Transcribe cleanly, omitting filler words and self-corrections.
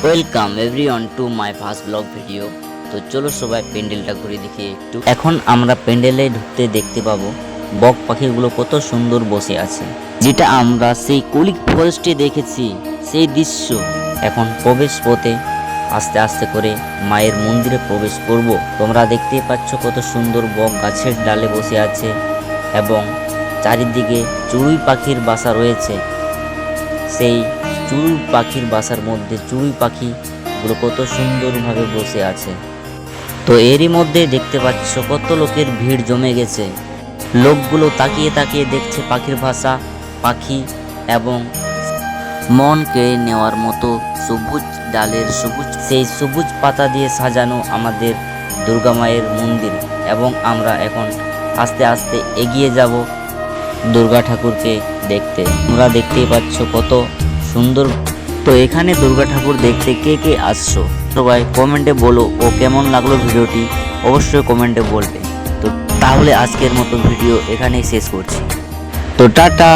Welcome everyone to my first blog video. তো চলো সবাই প্যান্ডেলটা ঘুরে দেখি একটু। এখন আমরা প্যান্ডেলে ঢুকতে দেখতে পাবো বক পাখিগুলো কত সুন্দর বসে আছে, যেটা আমরা সেই কলিক ফরেস্টে দেখেছি সেই দৃশ্য। এখন প্রবেশ পথে আস্তে আস্তে করে মায়ের মন্দিরে প্রবেশ করব। তোমরা দেখতে পাচ্ছ কত সুন্দর বক গাছের ডালে বসে আছে এবং চারিদিকে চড়ুই পাখির বাসা রয়েছে। সেই চড়ুই পাখির বাসার মধ্যে চড়ুই পাখিগুলো কত সুন্দরভাবে বসে আছে। তো এরই মধ্যে দেখতে পাচ্ছ কত লোকের ভিড় জমে গেছে। লোকগুলো তাকিয়ে তাকিয়ে দেখছে পাখির ভাষা, পাখি এবং মন কেড়ে নেওয়ার মতো সবুজ ডালের সেই সবুজ পাতা দিয়ে সাজানো আমাদের দুর্গা মায়ের মন্দির। এবং আমরা এখন আস্তে আস্তে এগিয়ে যাব দুর্গা ঠাকুরকে দেখতে। তোমরা দেখতেই পাচ্ছ কত সুন্দর। তো এখানে দুর্গা ঠাকুর দেখতে কে কে আসছো সবাই কমেন্টে বলো, ও কেমন লাগলো ভিডিওটি অবশ্যই কমেন্টে বলবে। তো তাহলে আজকের মতো ভিডিও এখানেই শেষ করছি। তো টাটা।